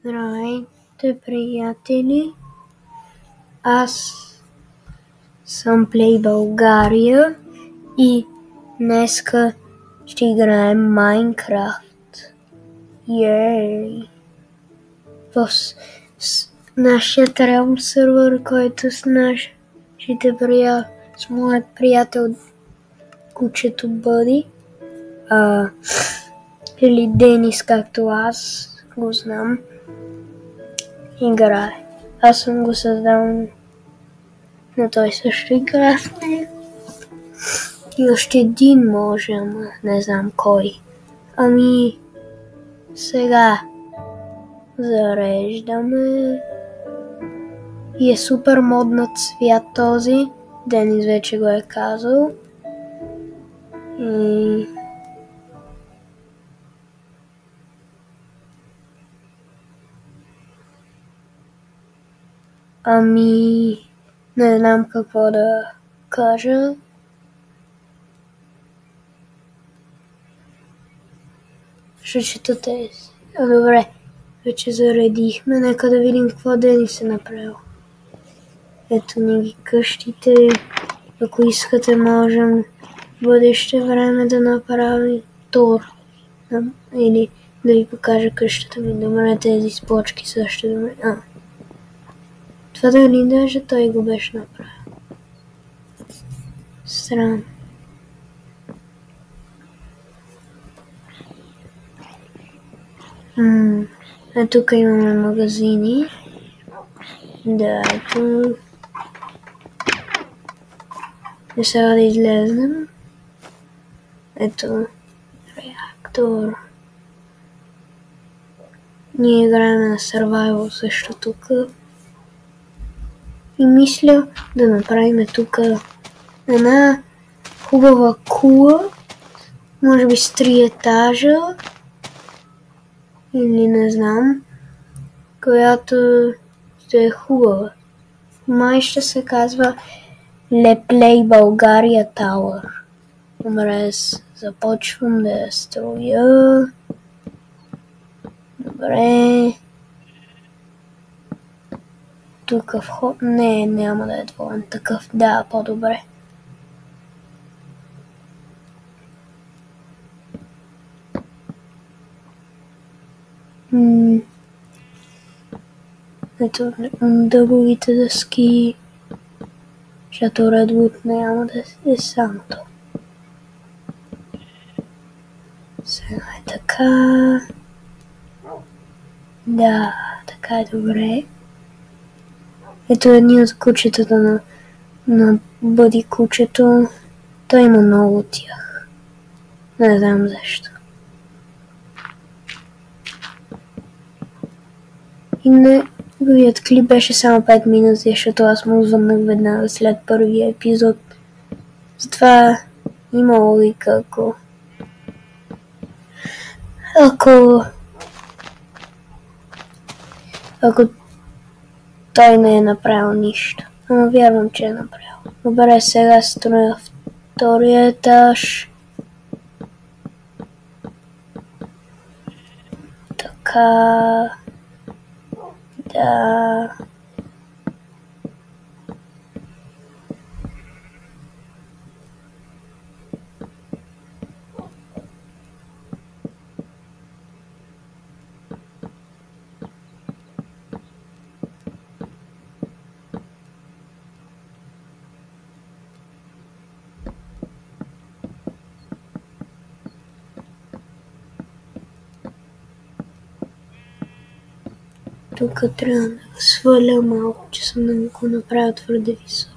Здравейте, приятели! Аз съм Play България и днеска ще играем Майнкрафт. Йей! В нашия реален сервер, който с с моят приятел кучето Бъди, или Денис, както аз го знам, играе. Аз съм го създал, но той също играе в него. И още един може, ама не знам кой. Сега зареждаме. И е супер моднат свят този. Денис вече го е казал. Не знам какво да кажа. Ще чета тези. Добре, вече заредихме. Нека да видим какво Денис е направил. Ето ни ги къщите. Ако искате, можем в бъдеще време да направим тур. Или да ви покажа къщата ми. Добре, тези с плочки също добре. Това дали даже той го беше направил. Странно. Тук имаме магазини. Да, ето. И сега да излезнем. Ето. Реактор. Ние играем на Survival също тук. И мисля да направим тук една хубава кула. Може би с 3 етажа. Или не знам. Която ще е хубава. Май ще се казва Play България Tower. Добре, започвам да я строя. Добре. Тук вход. Не, няма да е двоен такъв. Да, по-добре. Ето дъбовите дъски. Защото Redwood няма да е само то. Сега е така. Да, така е добре. Ето едни от кучетата на Бъди кучето. Той има много от тях. Не знам защо. И неговият клип беше само 5 минути, защото аз му звъннах веднага след първия епизод. Затова има логика, ако той не е направил нищо. Но вярвам, че е направил. Добре, сега строя втория етаж. Така. Да. Тук трябва да го сваля малко, че съм да го направя твърде високо.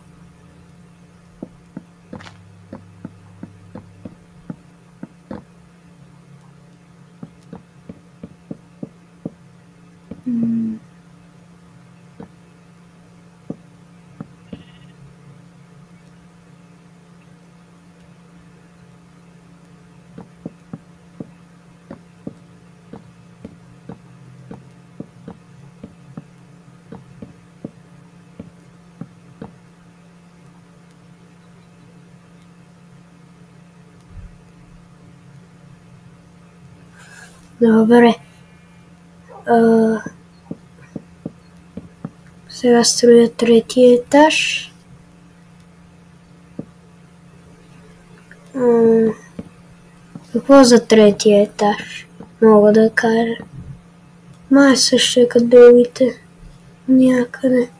Добре. Сега строя третия етаж. Какво за третия етаж? Мога да кажа. Май също е като другите. Някъде.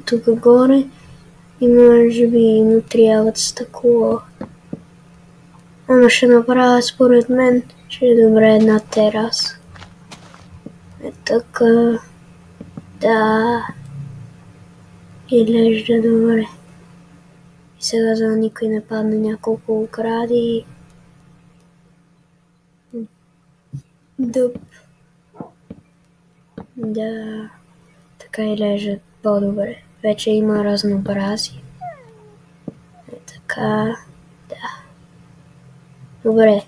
Тук горе и може би му трябват стъкло. Ама ще направя според мен, че е добре една тераса. Е така. Да. Изглежда добре. И сега за никой не падне няколко огради. Дъб. Да. Така изглежда по-добре. Вече има разнообразие. Е така. Да. Добре.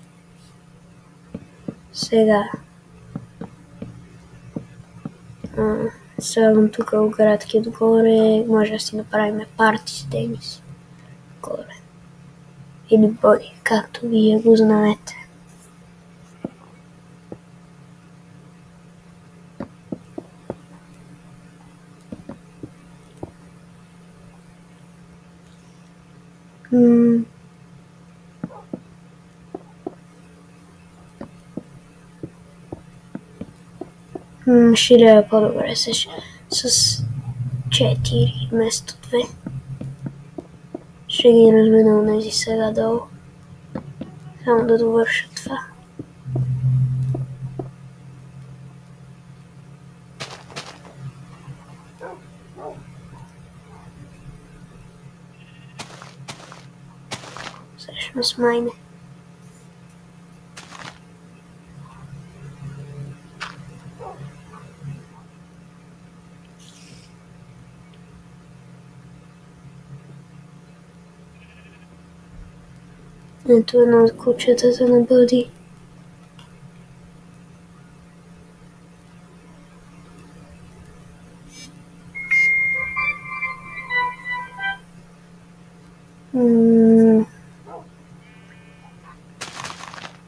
Сега. Слагам тук оградки отгоре. Може да си направим парти с тенис. Горе. Или боди, както вие го знаете. Ще е по-добре с 4 вместо 2. Ще ги размена онези сега долу. Само да довърша това. Сега ще ме смайне. Ето едно от кучетата на Бъди.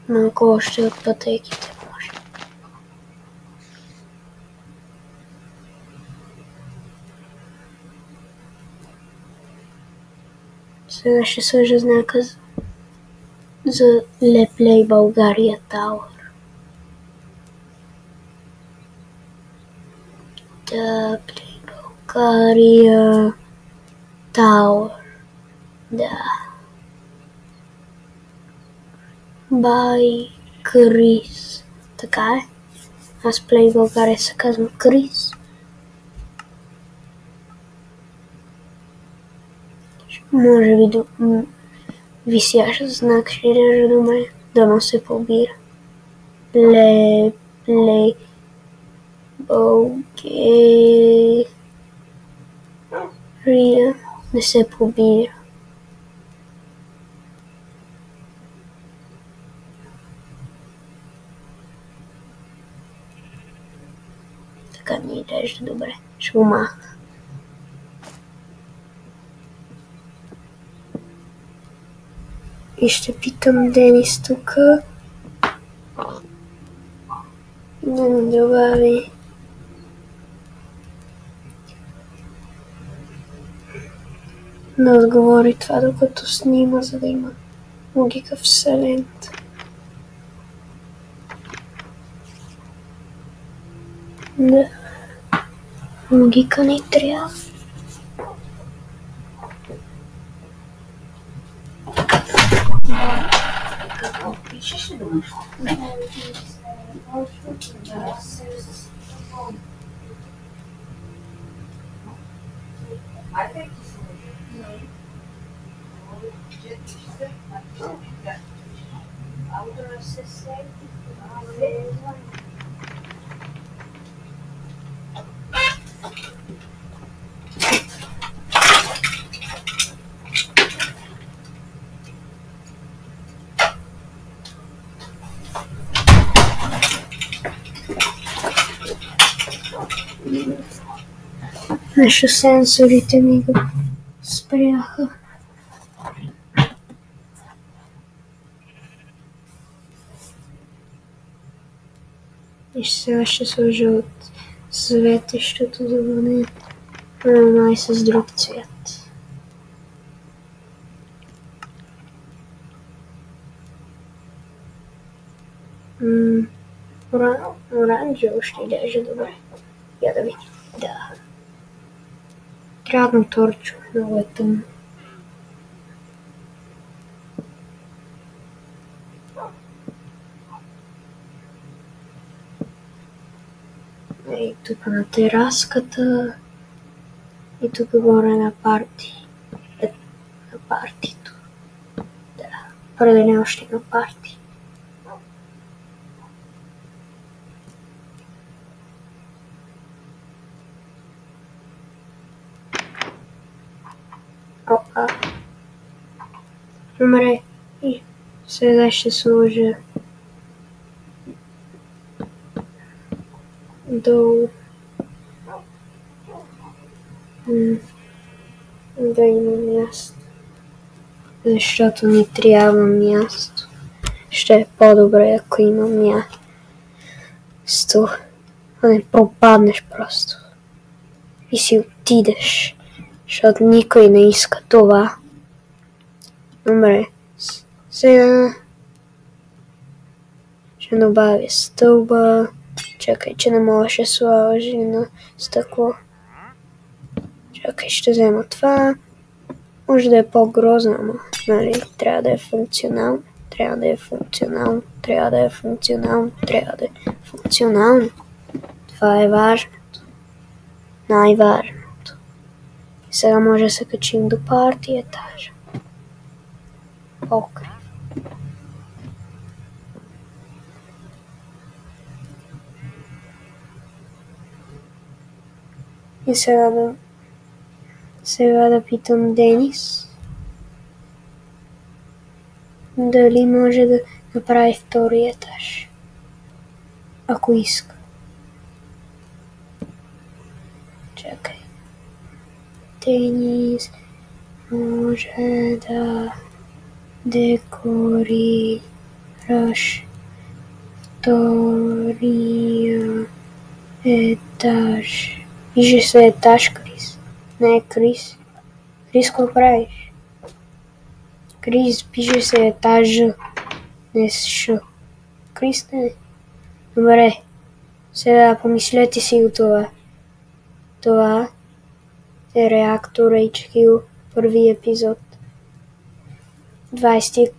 Малко още от пътеките може. Сега ще сложа знака за Леплей България Тауър. Леплей България Тауър. Да. Бай Крис. Така е. Аз Плей България се казвам Крис. Може би висящ знак ще реже до мен. Дано се побира. Плей България не се побира. Така ни изглежда добре. Ще го махна. И ще питам Денис тук да ми добави да отговори това докато снима, за да има логика в вселената. Да. Логика ни трябва. Какво пишеш ли думаш? Нещо сенсорите ми го спряха. И сега ще сложа от светещото да бъде май с друг цвят. Оранжево ще изглежда добре. Я да видим. Да. Трябва торчо, много е тъмно. И тук на тераската. И тук горе на парти. На партито. Да. Определено ще има парти. Опа. Добре. И сега ще сложа долу. Да има място. Защото ни трябва място. Ще е по-добре, ако има място. А не пропаднеш просто. И си отидеш. Защото никой не иска това. Добре. Сега ще добавя стълба. Чакай, че не можеше да сложи на стъкло. Чакай, ще взема това. Може да е по-грозно, ама нали, трябва да е функционално. Трябва да е функционално. Трябва да е функционално. Трябва да е функционално. Това е важното. Най-важното. И сега може да се качим до парти етажа. Окей. И сега да питам Денис дали може да направи втори етаж, ако иска. Чакай. Денис може да декорираш втория етаж. Пише се етаж, Крис. Не е Крис. Крис, какво правиш? Крис, пише се етаж. Не с Ш. Крис, не. Добре. Сега помислете си го това. Това е реактор HQ, първи епизод. 20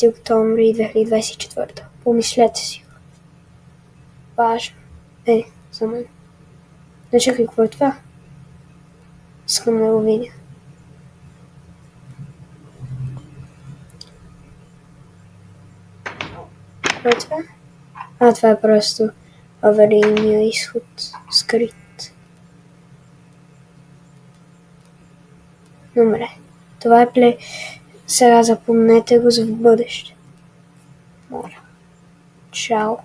октомври 2024. Помислете си го. Важно е за мен. Не чакай, какво е това? Искам да го видя. Какво е това? Това е просто аварийния изход. Скрит. Добре. Това е Сега запомнете го за в бъдеще. Моля. Чао.